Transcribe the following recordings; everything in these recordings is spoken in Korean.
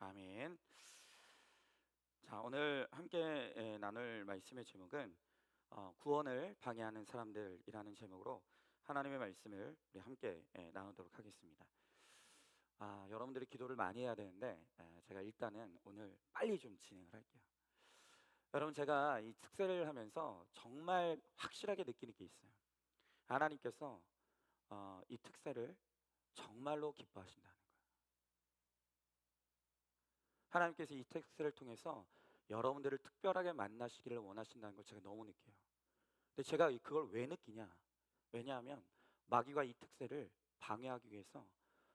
아멘. 자, 오늘 함께 나눌 말씀의 제목은 구원을 방해하는 사람들이라는 제목으로 하나님의 말씀을 우리 함께 나누도록 하겠습니다. 여러분들이 기도를 많이 해야 되는데 제가 일단은 오늘 빨리 좀 진행을 할게요. 여러분, 제가 이 특세를 하면서 정말 확실하게 느끼는 게 있어요. 하나님께서 이 특세를 정말로 기뻐하신다는 거예요. 하나님께서 이 특세를 통해서 여러분들을 특별하게 만나시기를 원하신다는 걸 제가 너무 느껴요. 근데 제가 그걸 왜 느끼냐? 왜냐하면 마귀가 이 특세를 방해하기 위해서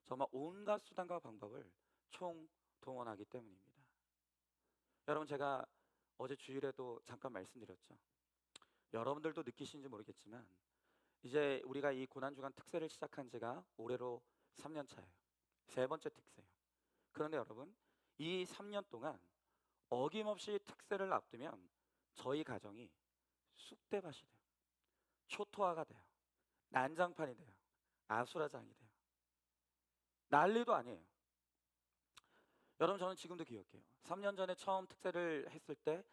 정말 온갖 수단과 방법을 총동원하기 때문입니다. 여러분, 제가 어제 주일에도 잠깐 말씀드렸죠. 여러분들도 느끼시는지 모르겠지만 이제 우리가 이 고난주간 특세를 시작한 지가 올해로 3년 차예요. 세 번째 특세예요. 그런데 여러분, 이 3년 동안 어김없이 특세를 앞두면 저희 가정이 쑥대밭이 돼요. 초토화가 돼요. 난장판이 돼요. 아수라장이 돼요. 난리도 아니에요. 여러분, 저는 지금도 기억해요. 3년 전에 처음 특세를 했을 때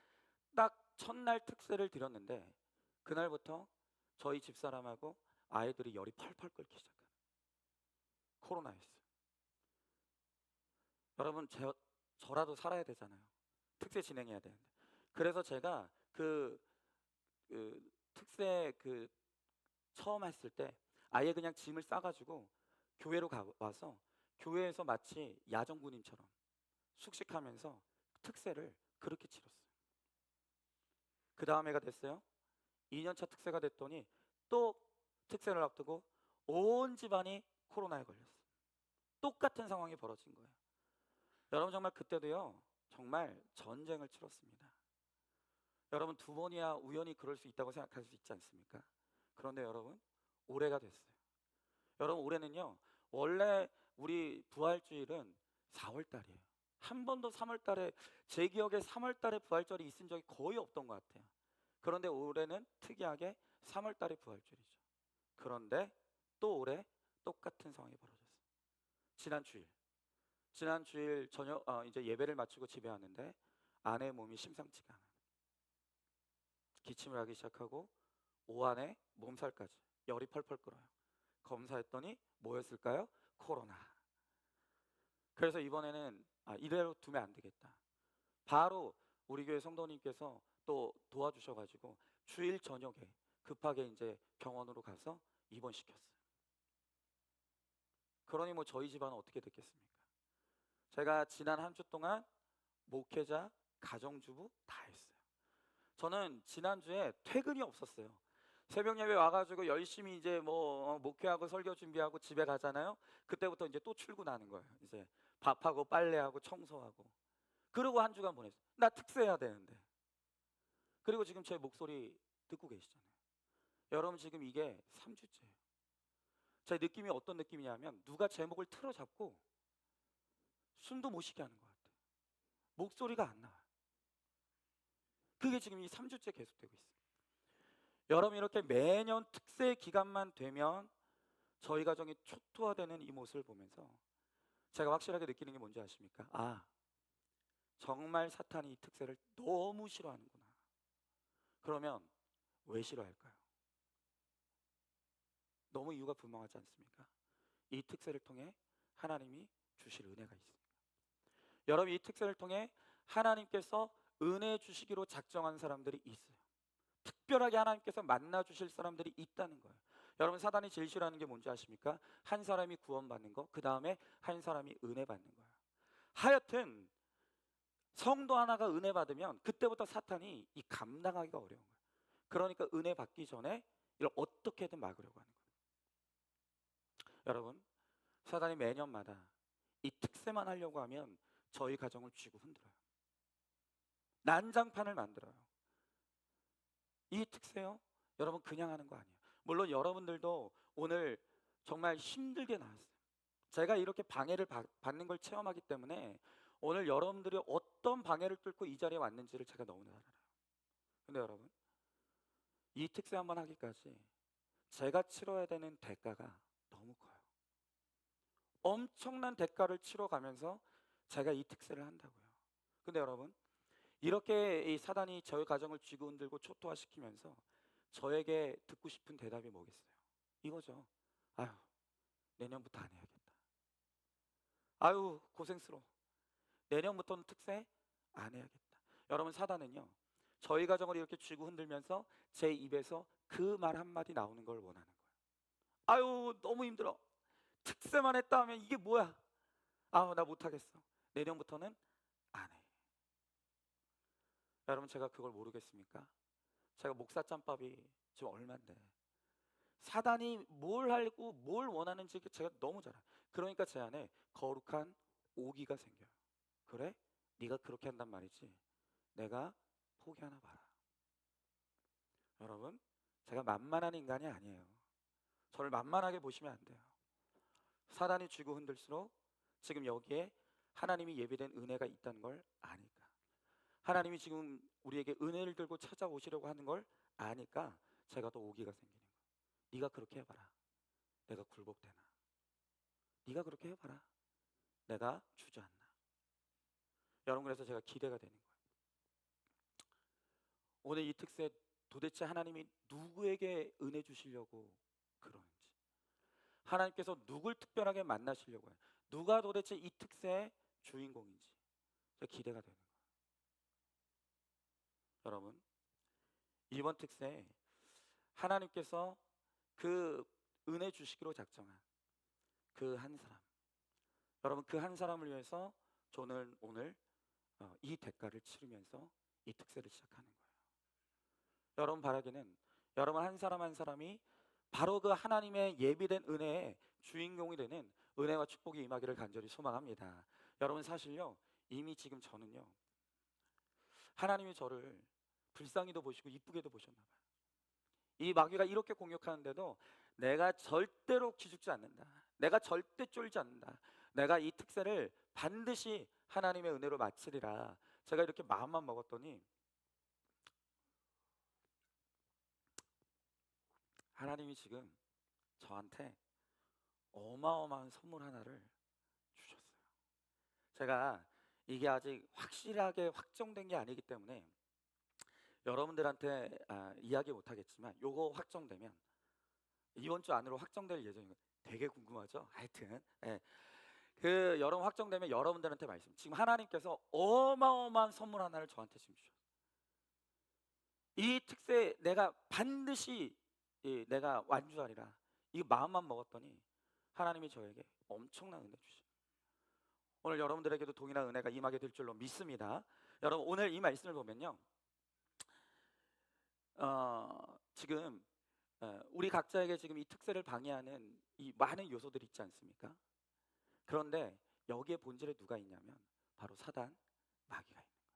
딱 첫날 특세를 드렸는데 그날부터 저희 집사람하고 아이들이 열이 펄펄 끓기 시작해요. 코로나였어요. 여러분, 저라도 살아야 되잖아요. 특세 진행해야 되는데. 그래서 제가 그 특세 처음 했을 때 아예 그냥 짐을 싸가지고 교회로 와서 교회에서 마치 야전군인처럼 숙식하면서 특세를 그렇게 치렀어요. 그 다음 해가 됐어요. 2년차 특세가 됐더니 또 특세를 앞두고 온 집안이 코로나에 걸렸어요. 똑같은 상황이 벌어진 거예요. 여러분, 정말 그때도요, 정말 전쟁을 치렀습니다. 여러분, 두 번이야 우연히 그럴 수 있다고 생각할 수 있지 않습니까? 그런데 여러분, 올해가 됐어요. 여러분, 올해는요, 원래 우리 부활주일은 4월 달이에요. 한 번도 3월 달에, 제 기억에 3월 달에 부활절이 있은 적이 거의 없던 것 같아요. 그런데 올해는 특이하게 3월 달에 부활절이죠. 그런데 또 올해 똑같은 상황이 벌어졌어요. 지난 주일, 저녁 이제 예배를 마치고 집에 왔는데 아내의 몸이 심상치가 않아요. 기침을 하기 시작하고 오한에 몸살까지, 열이 펄펄 끓어요. 검사했더니 뭐였을까요? 코로나. 그래서 이번에는 이대로 두면 안 되겠다. 바로 우리 교회 성도님께서 또 도와주셔가지고 주일 저녁에 급하게 이제 병원으로 가서 입원시켰어요. 그러니 뭐 저희 집안은 어떻게 됐겠습니까? 제가 지난 한 주 동안 목회자, 가정주부 다 했어요. 저는 지난주에 퇴근이 없었어요. 새벽 예배 와가지고 열심히 이제 뭐 목회하고 설교 준비하고 집에 가잖아요. 그때부터 이제 또 출근하는 거예요. 이제 밥하고 빨래하고 청소하고. 그러고 한 주간 보냈어요. 나 특세해야 되는데. 그리고 지금 제 목소리 듣고 계시잖아요. 여러분, 지금 이게 3주째예요. 제 느낌이 어떤 느낌이냐면 누가 제 목을 틀어잡고 숨도 못 쉬게 하는 것 같아요. 목소리가 안 나와요. 그게 지금 이 3주째 계속되고 있어요. 여러분, 이렇게 매년 특세 기간만 되면 저희 가정이 초토화되는 이 모습을 보면서 제가 확실하게 느끼는 게 뭔지 아십니까? 정말 사탄이 이 특세를 너무 싫어하는구나. 그러면 왜 싫어할까요? 너무 이유가 분명하지 않습니까? 이 특세를 통해 하나님이 주실 은혜가 있습니다. 여러분, 이 특세를 통해 하나님께서 은혜 주시기로 작정한 사람들이 있어요. 특별하게 하나님께서 만나 주실 사람들이 있다는 거예요. 여러분, 사단이 제일 싫어하는 게 뭔지 아십니까? 한 사람이 구원받는 거, 그 다음에 한 사람이 은혜 받는 거예요. 하여튼 성도 하나가 은혜 받으면 그때부터 사탄이 이 감당하기가 어려운 거예요. 그러니까 은혜 받기 전에 이걸 어떻게든 막으려고 하는 거예요. 여러분, 사단이 매년마다 이 특세만 하려고 하면 저희 가정을 쥐고 흔들어요. 난장판을 만들어요. 이 특세요? 여러분, 그냥 하는 거 아니에요. 물론 여러분들도 오늘 정말 힘들게 나왔어요. 제가 이렇게 방해를 받는 걸 체험하기 때문에 오늘 여러분들이 어떤 방해를 뚫고 이 자리에 왔는지를 제가 너무나 잘 알아요. 근데 여러분, 이 특세 한번 하기까지 제가 치러야 되는 대가가 너무 커요. 엄청난 대가를 치러가면서 제가 이 특세를 한다고요. 근데 여러분, 이렇게 이 사단이 저의 가정을 쥐고 흔들고 초토화시키면서 저에게 듣고 싶은 대답이 뭐겠어요? 이거죠. 아유, 내년부터 안 해야겠다. 아유, 고생스러워. 내년부터는 특세 안 해야겠다. 여러분, 사단은요, 저희 가정을 이렇게 쥐고 흔들면서 제 입에서 그 말 한마디 나오는 걸 원하는 거예요. 아유, 너무 힘들어. 특세만 했다 하면 이게 뭐야? 아우, 나 못하겠어. 내년부터는 안 해. 여러분, 제가 그걸 모르겠습니까? 제가 목사 짬밥이 지금 얼만데 사단이 뭘 알고 뭘 원하는지 제가 너무 잘 알아요. 그러니까 제 안에 거룩한 오기가 생겨요. 그래? 네가 그렇게 한단 말이지. 내가 포기하나 봐라. 여러분, 제가 만만한 인간이 아니에요. 저를 만만하게 보시면 안 돼요. 사단이 쥐고 흔들수록 지금 여기에 하나님이 예비된 은혜가 있다는 걸 아니까, 하나님이 지금 우리에게 은혜를 들고 찾아오시려고 하는 걸 아니까 제가 더 오기가 생기는 거예요. 네가 그렇게 해봐라. 내가 굴복되나. 네가 그렇게 해봐라. 내가 주저앉나. 여러분, 그래서 제가 기대가 되는 거예요. 오늘 이 특세, 도대체 하나님이 누구에게 은혜 주시려고 그러는지, 하나님께서 누굴 특별하게 만나시려고 해요. 누가 도대체 이 특세의 주인공인지 제가 기대가 되는 거예요. 여러분, 이번 특세에 하나님께서 그 은혜 주시기로 작정한 그 한 사람, 여러분, 그 한 사람을 위해서 저는 오늘 이 대가를 치르면서 이 특세를 시작하는 거예요. 여러분 바라기는 여러분 한 사람 한 사람이 바로 그 하나님의 예비된 은혜의 주인공이 되는 은혜와 축복이 임하기를 간절히 소망합니다. 여러분, 사실요, 이미 지금 저는요, 하나님이 저를 불쌍히도 보시고 이쁘게도 보셨나 봐요. 이 마귀가 이렇게 공격하는데도 내가 절대로 기죽지 않는다. 내가 절대 쫄지 않는다. 내가 이 특세를 반드시 하나님의 은혜로 마치리라. 제가 이렇게 마음만 먹었더니 하나님이 지금 저한테 어마어마한 선물 하나를 주셨어요. 제가 이게 아직 확실하게 확정된 게 아니기 때문에 여러분들한테 이야기 못 하겠지만, 요거 확정되면 이번 주 안으로 확정될 예정이고 되게 궁금하죠? 하여튼 예. 그 여러분 확정되면 여러분들한테 말씀. 지금 하나님께서 어마어마한 선물 하나를 저한테 지금 주셨어요. 이 특세 내가 반드시 내가 완주하리라. 이 마음만 먹었더니 하나님이 저에게 엄청난 은혜 주시고 오늘 여러분들에게도 동일한 은혜가 임하게 될 줄로 믿습니다. 여러분, 오늘 이 말씀을 보면요, 지금 우리 각자에게 지금 이 특세를 방해하는 이 많은 요소들이 있지 않습니까? 그런데 여기에 본질에 누가 있냐면 바로 사단, 마귀가 있는 거예요.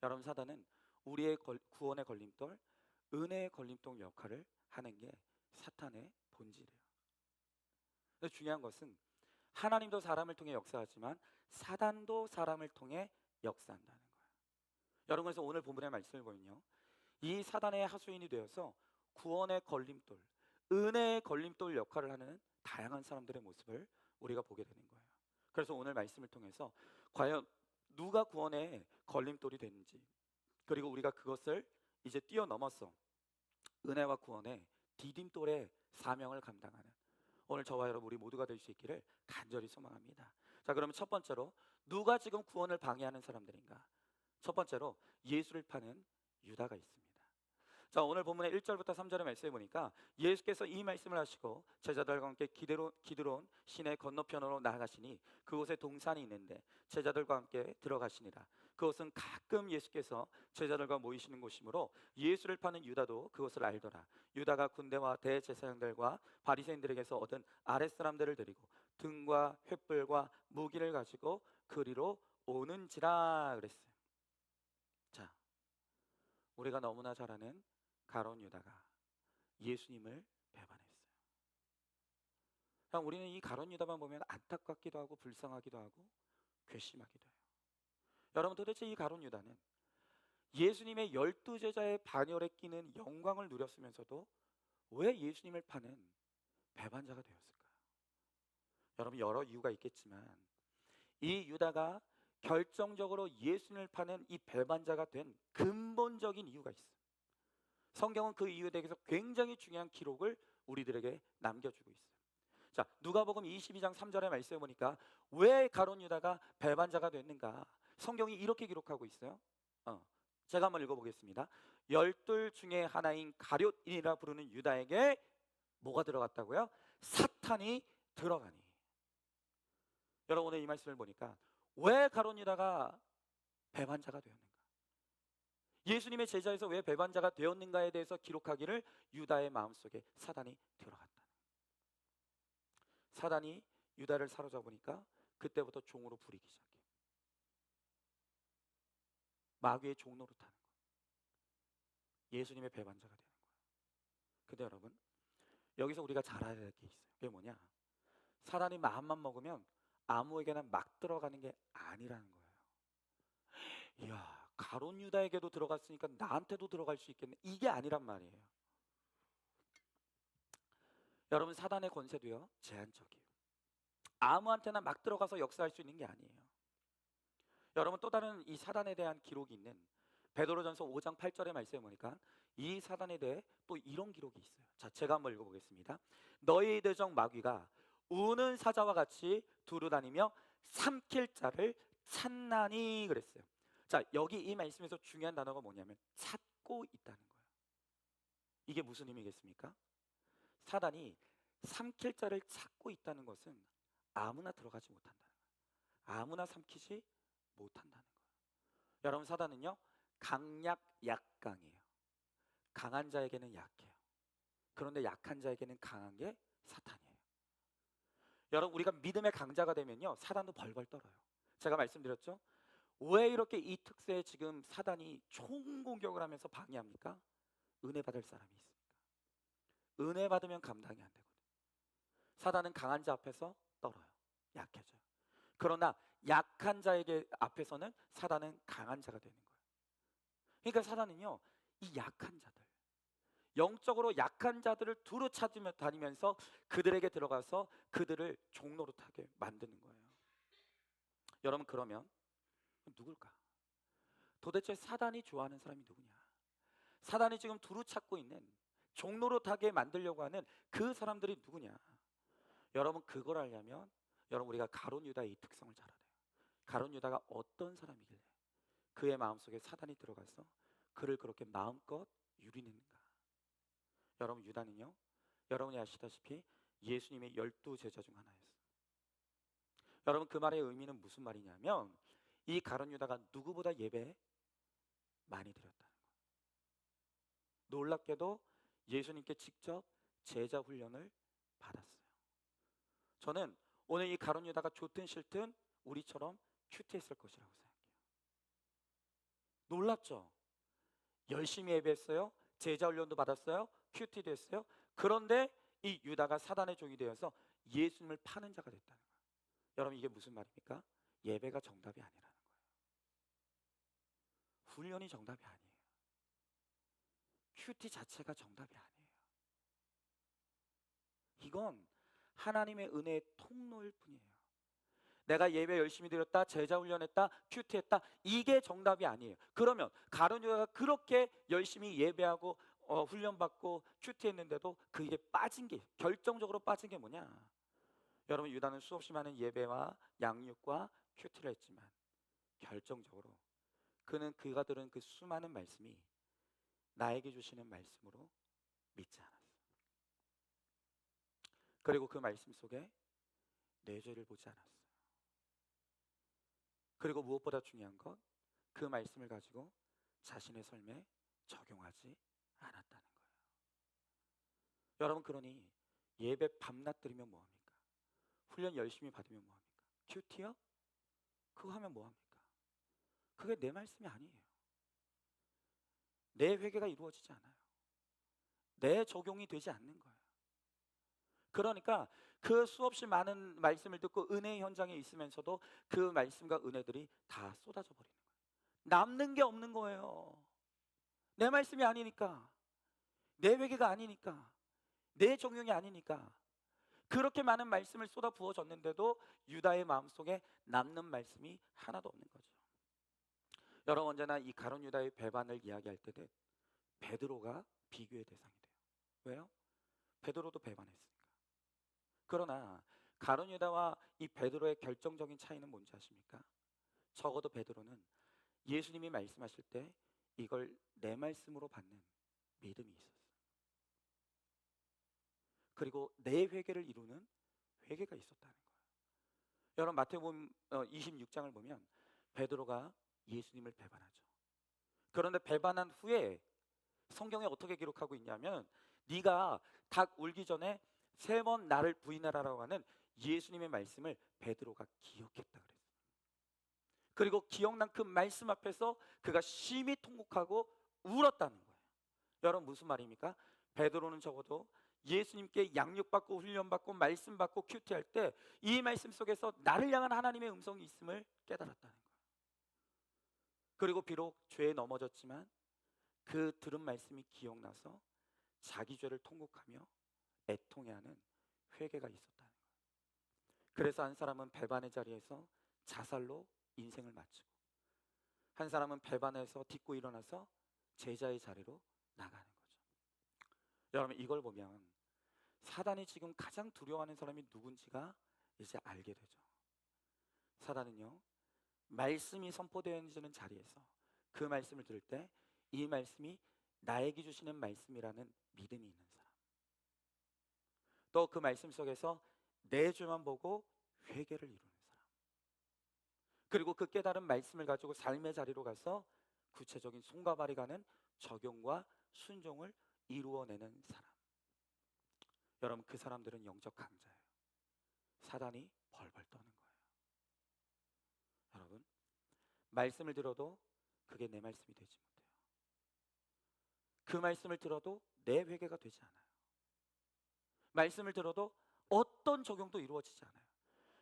여러분, 사단은 우리의 구원의 걸림돌, 은혜의 걸림돌 역할을 하는 게 사탄의 본질이에요. 근데 중요한 것은 하나님도 사람을 통해 역사하지만 사단도 사람을 통해 역사한다는 거예요. 여러분, 그래서 오늘 본문의 말씀을 보면요, 이 사단의 하수인이 되어서 구원의 걸림돌, 은혜의 걸림돌 역할을 하는 다양한 사람들의 모습을 우리가 보게 되는 거예요. 그래서 오늘 말씀을 통해서 과연 누가 구원의 걸림돌이 되는지, 그리고 우리가 그것을 이제 뛰어넘어서 은혜와 구원의 디딤돌의 사명을 감당하는 오늘 저와 여러분 우리 모두가 될 수 있기를 간절히 소망합니다. 자, 그러면 첫 번째로 누가 지금 구원을 방해하는 사람들인가? 첫 번째로 예수를 파는 유다가 있습니다. 자, 오늘 본문의 1절부터 3절의 말씀에 보니까 예수께서 이 말씀을 하시고 제자들과 함께 기드론 시내 건너편으로 나아가시니 그곳에 동산이 있는데 제자들과 함께 들어가시니라. 그곳은 가끔 예수께서 제자들과 모이시는 곳이므로 예수를 파는 유다도 그곳을 알더라. 유다가 군대와 대제사장들과 바리새인들에게서 얻은 아랫사람들을 데리고 등과 횃불과 무기를 가지고 그리로 오는지라 그랬어요. 자, 우리가 너무나 잘 아는 가룟 유다가 예수님을 배반했어요. 우리는 이 가룟 유다만 보면 안타깝기도 하고 불쌍하기도 하고 괘씸하기도 해요. 여러분, 도대체 이 가룟 유다는 예수님의 12제자의 반열에 끼는 영광을 누렸으면서도 왜 예수님을 파는 배반자가 되었을까요? 여러분, 여러 이유가 있겠지만 이 유다가 결정적으로 예수님을 파는 이 배반자가 된 근본적인 이유가 있어요. 성경은 그 이유에 대해서 굉장히 중요한 기록을 우리들에게 남겨주고 있어요. 자, 누가복음 22장 3절의 말씀에 보니까 왜 가룟 유다가 배반자가 됐는가? 성경이 이렇게 기록하고 있어요. 제가 한번 읽어보겠습니다. 열둘 중에 하나인 가룟이라 부르는 유다에게 뭐가 들어갔다고요? 사탄이 들어가니. 여러분, 오늘 이 말씀을 보니까 왜 가룟 유다가 배반자가 되었는가? 예수님의 제자에서 왜 배반자가 되었는가에 대해서 기록하기를 유다의 마음속에 사단이 들어갔다. 사단이 유다를 사로잡으니까 그때부터 종으로 부리기 시작해요. 마귀의 종로로 타는 거예요. 예수님의 배반자가 되는 거예요. 근데 여러분, 여기서 우리가 잘 알아야 될 게 있어요. 그게 뭐냐? 사단이 마음만 먹으면 아무에게나 막 들어가는 게 아니라는 거예요. 이야, 가룟 유다에게도 들어갔으니까 나한테도 들어갈 수 있겠네. 이게 아니란 말이에요. 여러분, 사단의 권세도요, 제한적이에요. 아무한테나 막 들어가서 역사할 수 있는 게 아니에요. 여러분, 또 다른 이 사단에 대한 기록이 있는 베드로전서 5장 8절의 말씀에 보니까 이 사단에 대해 또 이런 기록이 있어요. 자, 제가 한번 읽어보겠습니다. 너희 대적 마귀가 우는 사자와 같이 두루다니며 삼킬 자를 찾나니 그랬어요. 자, 여기 이 말씀에서 중요한 단어가 뭐냐면 찾고 있다는 거예요. 이게 무슨 의미겠습니까? 사단이 삼킬 자를 찾고 있다는 것은 아무나 들어가지 못한다는 거예요. 아무나 삼키지 못한다는 거예요. 여러분, 사단은요, 강약 약강이에요. 강한 자에게는 약해요. 그런데 약한 자에게는 강한 게 사탄이에요. 여러분, 우리가 믿음의 강자가 되면요, 사단도 벌벌 떨어요. 제가 말씀드렸죠? 왜 이렇게 이 특세에 지금 사단이 총공격을 하면서 방해합니까? 은혜 받을 사람이 있으니까. 은혜 받으면 감당이 안 되거든요. 사단은 강한 자 앞에서 떨어요. 약해져요. 그러나 약한 자에게 앞에서는 사단은 강한 자가 되는 거예요. 그러니까 사단은요, 이 약한 자들, 영적으로 약한 자들을 두루 찾으며 다니면서 그들에게 들어가서 그들을 종노릇하게 만드는 거예요. 여러분, 그러면 누굴까? 도대체 사단이 좋아하는 사람이 누구냐? 사단이 지금 두루 찾고 있는 종노릇하게 만들려고 하는 그 사람들이 누구냐? 여러분, 그걸 알려면 여러분, 우리가 가룟 유다의 이 특성을 잘 알아요. 가룟 유다가 어떤 사람이길래 그의 마음속에 사단이 들어가서 그를 그렇게 마음껏 유리는가? 여러분, 유다는요, 여러분이 아시다시피 예수님의 12 제자 중 하나였어요. 여러분, 그 말의 의미는 무슨 말이냐면 이 가룟 유다가 누구보다 예배 많이 드렸다는 거예요. 놀랍게도 예수님께 직접 제자 훈련을 받았어요. 저는 오늘 이 가룟 유다가 좋든 싫든 우리처럼 큐티했을 것이라고 생각해요. 놀랍죠? 열심히 예배했어요. 제자 훈련도 받았어요. 큐티도 했어요. 그런데 이 유다가 사단의 종이 되어서 예수님을 파는 자가 됐다는 거예요. 여러분, 이게 무슨 말입니까? 예배가 정답이 아니라는 거예요. 훈련이 정답이 아니에요. 큐티 자체가 정답이 아니에요. 이건 하나님의 은혜의 통로일 뿐이에요. 내가 예배 열심히 드렸다, 제자 훈련했다, 큐티했다, 이게 정답이 아니에요. 그러면 가룟 유다가 그렇게 열심히 예배하고 훈련받고 큐티했는데도 그게 빠진 게, 결정적으로 빠진 게 뭐냐? 여러분, 유다는 수없이 많은 예배와 양육과 큐티를 했지만 결정적으로 그는 그가 들은 그 수많은 말씀이 나에게 주시는 말씀으로 믿지 않았어요. 그리고 그 말씀 속에 내 죄를 보지 않았어요. 그리고 무엇보다 중요한 건 그 말씀을 가지고 자신의 삶에 적용하지 않았다는 거예요. 여러분, 그러니 예배 밤낮 드리면 뭐합니까? 훈련 열심히 받으면 뭐합니까? 큐티요? 그거 하면 뭐합니까? 그게 내 말씀이 아니에요. 내 회개가 이루어지지 않아요. 내 적용이 되지 않는 거예요. 그러니까 그 수없이 많은 말씀을 듣고 은혜 현장에 있으면서도 그 말씀과 은혜들이 다 쏟아져 버리는 거예요. 남는 게 없는 거예요. 내 말씀이 아니니까, 내 회개가 아니니까, 내 적용이 아니니까. 그렇게 많은 말씀을 쏟아 부어줬는데도 유다의 마음속에 남는 말씀이 하나도 없는 거죠. 여러분, 언제나 이 가룟 유다의 배반을 이야기할 때는 베드로가 비교의 대상이 돼요. 왜요? 베드로도 배반했으니까. 그러나 가룟 유다와 이 베드로의 결정적인 차이는 뭔지 아십니까? 적어도 베드로는 예수님이 말씀하실 때 이걸 내 말씀으로 받는 믿음이 있었어요. 그리고 내 회개를 이루는 회개가 있었다는 거예요. 여러분, 마태복음 26장을 보면 베드로가 예수님을 배반하죠. 그런데 배반한 후에 성경에 어떻게 기록하고 있냐면, 네가 닭 울기 전에 3번 나를 부인하라라고 하는 예수님의 말씀을 베드로가 기억했다 그랬어요. 그리고 기억난 그 말씀 앞에서 그가 심히 통곡하고 울었다는 거예요. 여러분, 무슨 말입니까? 베드로는 적어도 예수님께 양육받고 훈련받고 말씀받고 큐티할 때 이 말씀 속에서 나를 향한 하나님의 음성이 있음을 깨달았다는 거예요. 그리고 비록 죄에 넘어졌지만 그 들은 말씀이 기억나서 자기 죄를 통곡하며 애통해하는 회개가 있었다는 거예요. 그래서 한 사람은 배반의 자리에서 자살로 인생을 마치고, 한 사람은 배반해서 딛고 일어나서 제자의 자리로 나가는 거죠. 여러분, 이걸 보면 사단이 지금 가장 두려워하는 사람이 누군지가 이제 알게 되죠. 사단은요, 말씀이 선포되어지는 자리에서 그 말씀을 들을 때 이 말씀이 나에게 주시는 말씀이라는 믿음이 있는 사람, 또 그 말씀 속에서 내 죄만 보고 회개를 이루는 사람, 그리고 그 깨달은 말씀을 가지고 삶의 자리로 가서 구체적인 손과 발이 가는 적용과 순종을 이루어내는 사람. 여러분, 그 사람들은 영적 강자예요. 사단이 벌벌 떠는 거예요. 여러분, 말씀을 들어도 그게 내 말씀이 되지 못해요. 그 말씀을 들어도 내 회개가 되지 않아요. 말씀을 들어도 어떤 적용도 이루어지지 않아요.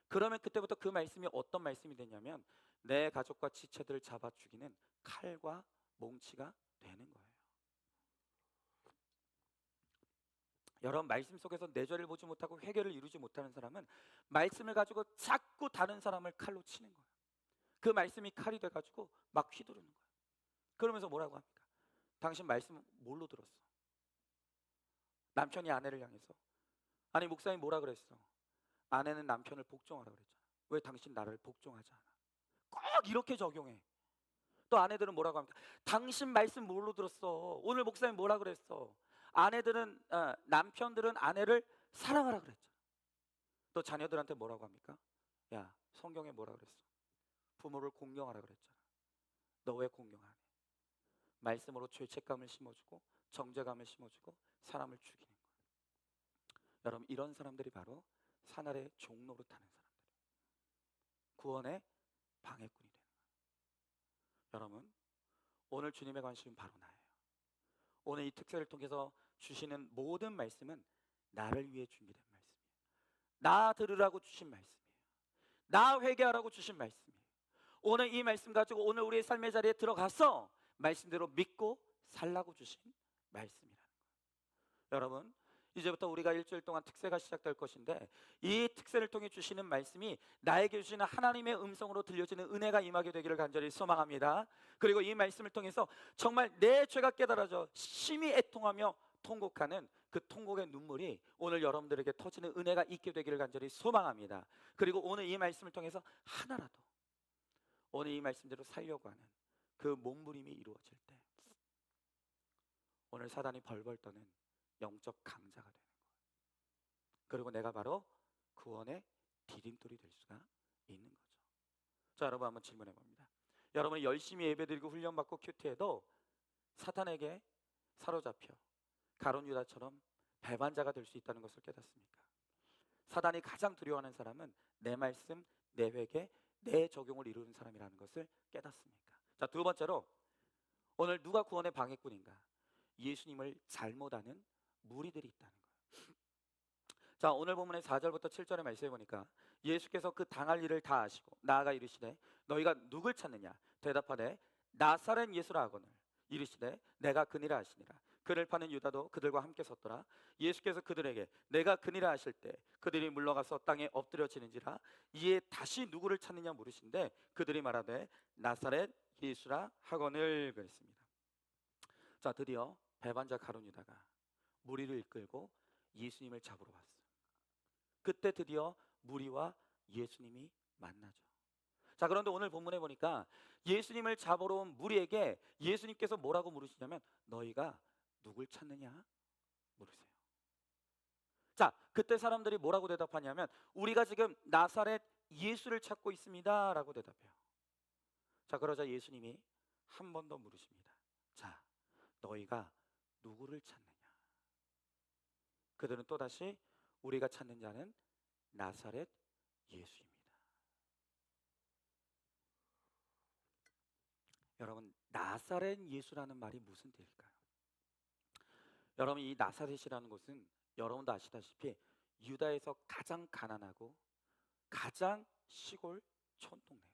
그러면 그때부터 그 말씀이 어떤 말씀이 되냐면 내 가족과 지체들을 잡아 죽이는 칼과 몽치가 되는 거예요. 여러분, 말씀 속에서 내 죄를 보지 못하고 회개를 이루지 못하는 사람은 말씀을 가지고 자꾸 다른 사람을 칼로 치는 거예요. 그 말씀이 칼이 돼가지고 막 휘두르는 거예요. 그러면서 뭐라고 합니까? 당신 말씀 뭘로 들었어? 남편이 아내를 향해서, 아니 목사님 뭐라 그랬어? 아내는 남편을 복종하라 그랬잖아. 왜 당신 나를 복종하지 않아? 꼭 이렇게 적용해. 또 아내들은 뭐라고 합니까? 당신 말씀 뭘로 들었어? 오늘 목사님 뭐라 그랬어? 남편들은 아내를 사랑하라 그랬잖아. 또 자녀들한테 뭐라고 합니까? 야, 성경에 뭐라 그랬어? 부모를 공경하라 그랬잖아. 너 왜 공경 안 해? 말씀으로 죄책감을 심어주고 정죄감을 심어주고 사람을 죽이는 거예요. 여러분, 이런 사람들이 바로 사날의 종노릇하는 사람들이에요. 구원의 방해꾼이 되는 거예요. 여러분, 오늘 주님의 관심은 바로 나예요. 오늘 이 특세를 통해서 주시는 모든 말씀은 나를 위해 준비된 말씀이에요. 나 들으라고 주신 말씀이에요. 나 회개하라고 주신 말씀이에요. 오늘 이 말씀 가지고 오늘 우리의 삶의 자리에 들어가서 말씀대로 믿고 살라고 주신 말씀이라는 거예요. 여러분, 이제부터 우리가 일주일 동안 특세가 시작될 것인데 이 특세를 통해 주시는 말씀이 나에게 주시는 하나님의 음성으로 들려지는 은혜가 임하게 되기를 간절히 소망합니다. 그리고 이 말씀을 통해서 정말 내 죄가 깨달아져 심히 애통하며 통곡하는 그 통곡의 눈물이 오늘 여러분들에게 터지는 은혜가 있게 되기를 간절히 소망합니다. 그리고 오늘 이 말씀을 통해서 하나라도 오늘 이 말씀대로 살려고 하는 그 몸부림이 이루어질 때 오늘 사단이 벌벌 떠는 영적 강자가 되는 거예요. 그리고 내가 바로 구원의 디딤돌이 될 수가 있는 거죠. 자, 여러분 한번 질문해 봅니다. 여러분이 열심히 예배드리고 훈련받고 큐티해도 사탄에게 사로잡혀 가룟 유다처럼 배반자가 될 수 있다는 것을 깨닫습니까? 사단이 가장 두려워하는 사람은 내 말씀, 내 회개, 내 적용을 이루는 사람이라는 것을 깨닫습니까? 자, 두 번째로 오늘 누가 구원의 방해꾼인가? 예수님을 잘못 아는 무리들이 있다는 거예요. 자, 오늘 본문의 4절부터 7절의 말씀해 보니까 예수께서 그 당할 일을 다 아시고 나아가 이르시되 너희가 누굴 찾느냐? 대답하되 나사렛 예수라 하거늘 이르시되 내가 그니라 하시니라. 그를 파는 유다도 그들과 함께 섰더라. 예수께서 그들에게 내가 그니라 하실 때 그들이 물러가서 땅에 엎드려지는지라. 이에 다시 누구를 찾느냐 물으신데 그들이 말하되 나사렛 예수라 하거늘 그랬습니다. 자, 드디어 배반자 가룟 유다가 무리를 이끌고 예수님을 잡으러 왔어요. 그때 드디어 무리와 예수님이 만나죠. 자, 그런데 오늘 본문에 보니까 예수님을 잡으러 온 무리에게 예수님께서 뭐라고 물으시냐면 너희가 누굴 찾느냐 물으세요. 자, 그때 사람들이 뭐라고 대답하냐면 우리가 지금 나사렛 예수를 찾고 있습니다 라고 대답해요. 자, 그러자 예수님이 한 번 더 물으십니다. 자, 너희가 누구를 찾느냐? 그들은 또다시 우리가 찾는 자는 나사렛 예수입니다. 여러분, 나사렛 예수라는 말이 무슨 뜻일까요? 여러분, 이 나사렛이라는 곳은 여러분도 아시다시피 유다에서 가장 가난하고 가장 시골 촌동네예요.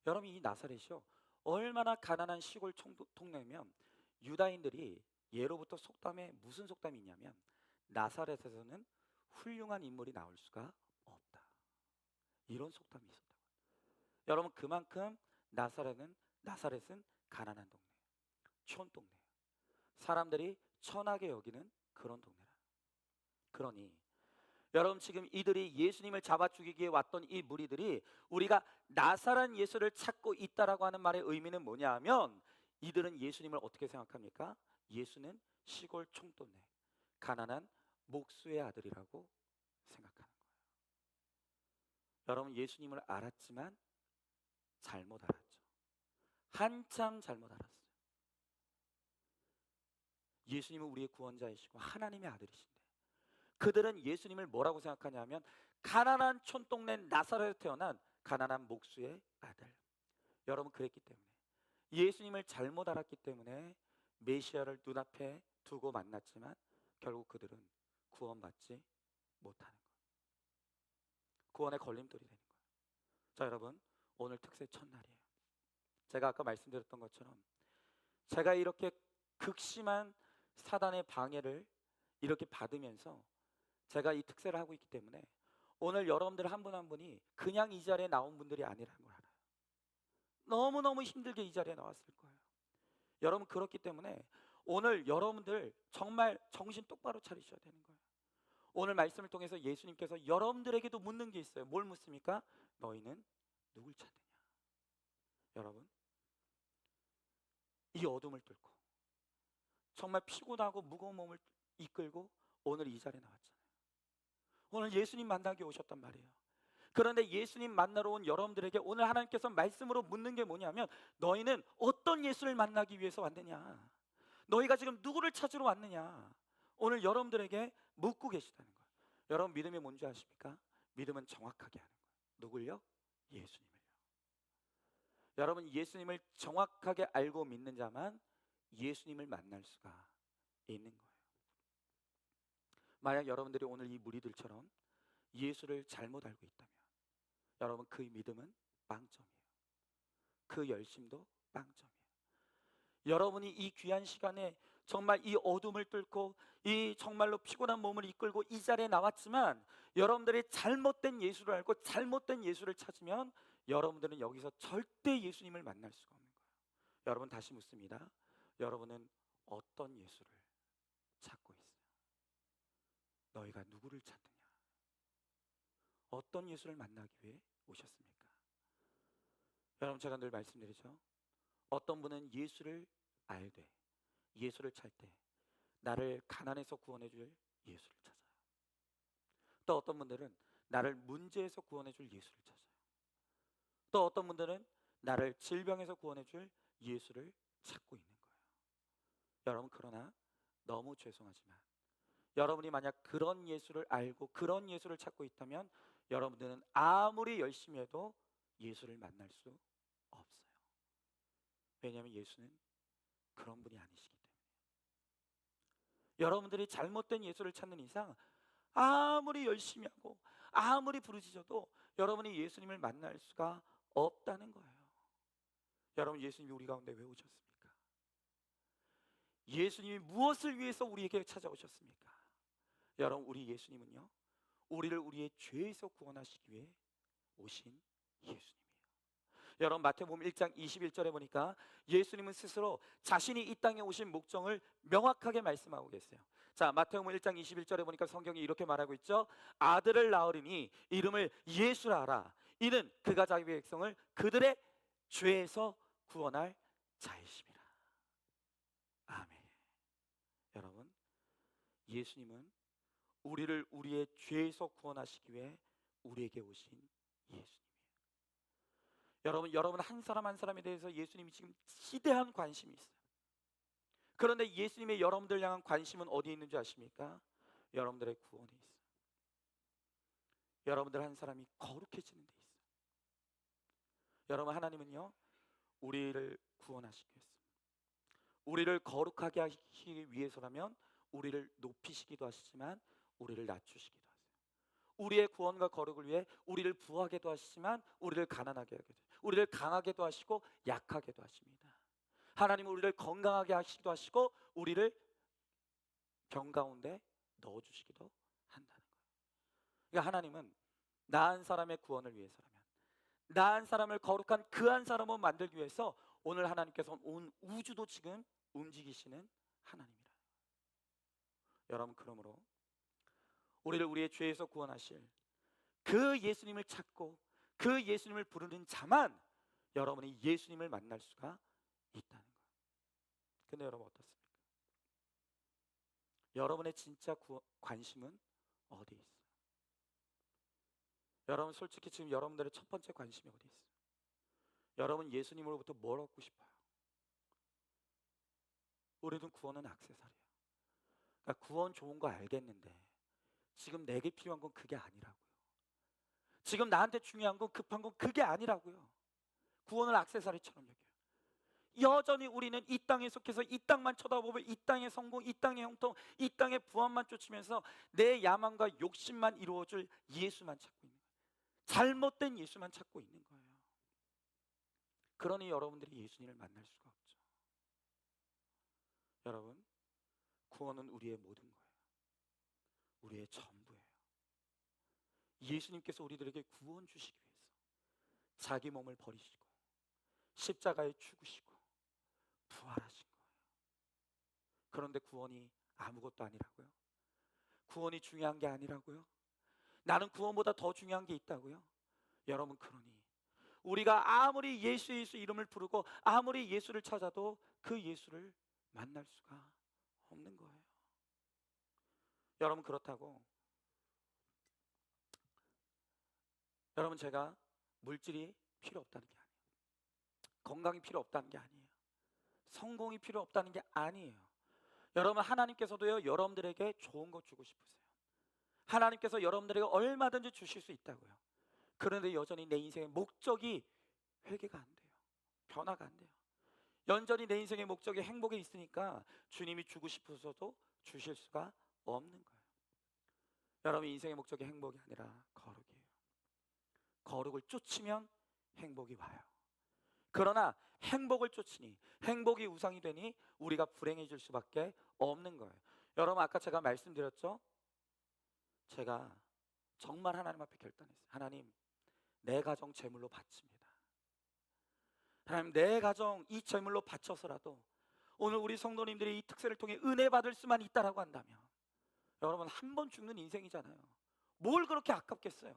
여러분, 이 나사렛이요 얼마나 가난한 시골 동네면 유다인들이 예로부터 속담에 무슨 속담이 있냐면 나사렛에서는 훌륭한 인물이 나올 수가 없다, 이런 속담이 있었다고. 여러분, 그만큼 나사렛은 가난한 동네, 촌동네, 사람들이 천하게 여기는 그런 동네라. 그러니 여러분, 지금 이들이 예수님을 잡아 죽이기에 왔던 이 무리들이 우리가 나사렛 예수를 찾고 있다라고 하는 말의 의미는 뭐냐 하면 이들은 예수님을 어떻게 생각합니까? 예수는 시골 총동네 가난한 목수의 아들이라고 생각하는 거예요. 여러분, 예수님을 알았지만 잘못 알았죠. 한참 잘못 알았어요. 예수님은 우리의 구원자이시고 하나님의 아들이신데 그들은 예수님을 뭐라고 생각하냐면 가난한 촌동네 나사렛에 태어난 가난한 목수의 아들. 여러분, 그랬기 때문에 예수님을 잘못 알았기 때문에 메시아를 눈앞에 두고 만났지만 결국 그들은 구원받지 못하는 거예요. 구원의 걸림돌이 되는 거예요. 자, 여러분, 오늘 특세 첫날이에요. 제가 아까 말씀드렸던 것처럼 제가 이렇게 극심한 사단의 방해를 이렇게 받으면서 제가 이 특세를 하고 있기 때문에 오늘 여러분들 한 분 한 분이 그냥 이 자리에 나온 분들이 아니라는 걸 알아요. 너무너무 힘들게 이 자리에 나왔을 거예요. 여러분, 그렇기 때문에 오늘 여러분들 정말 정신 똑바로 차리셔야 되는 거예요. 오늘 말씀을 통해서 예수님께서 여러분들에게도 묻는 게 있어요. 뭘 묻습니까? 너희는 누굴 찾느냐? 여러분, 이 어둠을 뚫고 정말 피곤하고 무거운 몸을 이끌고 오늘 이 자리에 나왔잖아요. 오늘 예수님 만나기 오셨단 말이에요. 그런데 예수님 만나러 온 여러분들에게 오늘 하나님께서 말씀으로 묻는 게 뭐냐면 너희는 어떤 예수를 만나기 위해서 왔느냐? 너희가 지금 누구를 찾으러 왔느냐? 오늘 여러분들에게 묻고 계시다는 거예요. 여러분, 믿음이 뭔지 아십니까? 믿음은 정확하게 하는 거예요. 누굴요? 예수님을요. 여러분, 예수님을 정확하게 알고 믿는 자만 예수님을 만날 수가 있는 거예요. 만약 여러분들이 오늘 이 무리들처럼 예수를 잘못 알고 있다면 여러분, 그 믿음은 빵점이에요. 그 열심도 빵점이에요. 여러분이 이 귀한 시간에 정말 이 어둠을 뚫고 이 정말로 피곤한 몸을 이끌고 이 자리에 나왔지만 여러분들이 잘못된 예수를 알고 잘못된 예수를 찾으면 여러분들은 여기서 절대 예수님을 만날 수가 없는 거예요. 여러분, 다시 묻습니다. 여러분은 어떤 예수를 찾고 있어요? 너희가 누구를 찾느냐? 어떤 예수를 만나기 위해 오셨습니까? 여러분, 제가 늘 말씀드리죠. 어떤 분은 예수를 알되 예수를 찾을 때 나를 가난에서 구원해 줄 예수를 찾아요. 또 어떤 분들은 나를 문제에서 구원해 줄 예수를 찾아요. 또 어떤 분들은 나를 질병에서 구원해 줄 예수를 찾고 있는 거예요. 여러분, 그러나 너무 죄송하지만 여러분이 만약 그런 예수를 알고 그런 예수를 찾고 있다면 여러분들은 아무리 열심히 해도 예수를 만날 수 없어요. 왜냐하면 예수는 그런 분이 아니시기 때문에. 여러분들이 잘못된 예수를 찾는 이상 아무리 열심히 하고 아무리 부르짖어도 여러분이 예수님을 만날 수가 없다는 거예요. 여러분, 예수님이 우리 가운데 왜 오셨습니까? 예수님이 무엇을 위해서 우리에게 찾아오셨습니까? 여러분, 우리 예수님은요, 우리를 우리의 죄에서 구원하시기 위해 오신 예수님이에요. 여러분, 마태복음 1장 21절에 보니까 예수님은 스스로 자신이 이 땅에 오신 목적을 명확하게 말씀하고 계세요. 자, 마태복음 1장 21절에 보니까 성경이 이렇게 말하고 있죠. 아들을 낳으리니 이름을 예수라 하라. 이는 그가 자기 백성을 그들의 죄에서 구원할 자이심이라. 아멘. 여러분, 예수님은 우리를 우리의 죄에서 구원하시기 위해 우리에게 오신 예수님이에요. 여러분 한 사람 한 사람에 대해서 예수님이 지금 시대한 관심이 있어요. 그런데 예수님의 여러분들 향한 관심은 어디에 있는 줄 아십니까? 여러분들의 구원에 있어요. 여러분들 한 사람이 거룩해지는 데 있어요. 여러분, 하나님은요, 우리를 구원하시기 위해서, 우리를 거룩하게 하시기 위해서라면 우리를 높이시기도 하시지만 우리를 낮추시기도 하세요. 우리의 구원과 거룩을 위해 우리를 부하게도 하시지만 우리를 가난하게 하기도 하세요. 우리를 강하게도 하시고 약하게도 하십니다. 하나님은 우리를 건강하게 하시기도 하시고 우리를 병 가운데 넣어주시기도 한다는 거예요. 그러니까 하나님은 나 한 사람의 구원을 위해서라면, 나 한 사람을 거룩한 그 한 사람을 만들기 위해서 오늘 하나님께서 온 우주도 지금 움직이시는 하나님이라. 여러분, 그러므로 우리를 우리의 죄에서 구원하실 그 예수님을 찾고 그 예수님을 부르는 자만 여러분이 예수님을 만날 수가 있다는 거예요. 근데 여러분 어떻습니까? 여러분의 진짜 관심은 어디에 있어요? 여러분, 솔직히 지금 여러분들의 첫 번째 관심이 어디에 있어요? 여러분, 예수님으로부터 뭘 얻고 싶어요? 우리는 구원은 액세서리야. 그러니까 구원 좋은 거 알겠는데 지금 내게 필요한 건 그게 아니라고요. 지금 나한테 중요한 건, 급한 건 그게 아니라고요. 구원을 액세서리처럼 여겨요. 여전히 우리는 이 땅에 속해서 이 땅만 쳐다보고 이 땅의 성공, 이 땅의 형통, 이 땅의 부함만 쫓으면서 내 야망과 욕심만 이루어줄 예수만 찾고 있는 거예요. 잘못된 예수만 찾고 있는 거예요. 그러니 여러분들이 예수님을 만날 수가 없죠. 여러분, 구원은 우리의 모든 거예요. 우리의 전부예요. 예수님께서 우리들에게 구원 주시기 위해서 자기 몸을 버리시고 십자가에 죽으시고 부활하신 거예요. 그런데 구원이 아무것도 아니라고요? 구원이 중요한 게 아니라고요? 나는 구원보다 더 중요한 게 있다고요? 여러분, 그러니 우리가 아무리 예수 이름을 부르고 아무리 예수를 찾아도 그 예수를 만날 수가 없는 거예요. 여러분, 그렇다고 여러분, 제가 물질이 필요 없다는 게 아니에요. 건강이 필요 없다는 게 아니에요. 성공이 필요 없다는 게 아니에요. 여러분, 하나님께서도요, 여러분들에게 좋은 거 주고 싶으세요. 하나님께서 여러분들에게 얼마든지 주실 수 있다고요. 그런데 여전히 내 인생의 목적이 회개가 안 돼요. 변화가 안 돼요. 여전히 내 인생의 목적이 행복에 있으니까 주님이 주고 싶어서도 주실 수가 없는 거예요. 여러분, 인생의 목적이 행복이 아니라 거룩이에요. 거룩을 쫓으면 행복이 와요. 그러나 행복을 쫓으니, 행복이 우상이 되니 우리가 불행해질 수밖에 없는 거예요. 여러분, 아까 제가 말씀드렸죠? 제가 정말 하나님 앞에 결단했어요. 하나님, 내 가정 제물로 바칩니다. 하나님, 내 가정 이 제물로 바쳐서라도 오늘 우리 성도님들이 이 특세를 통해 은혜 받을 수만 있다라고 한다면, 여러분, 한 번 죽는 인생이잖아요. 뭘 그렇게 아깝겠어요?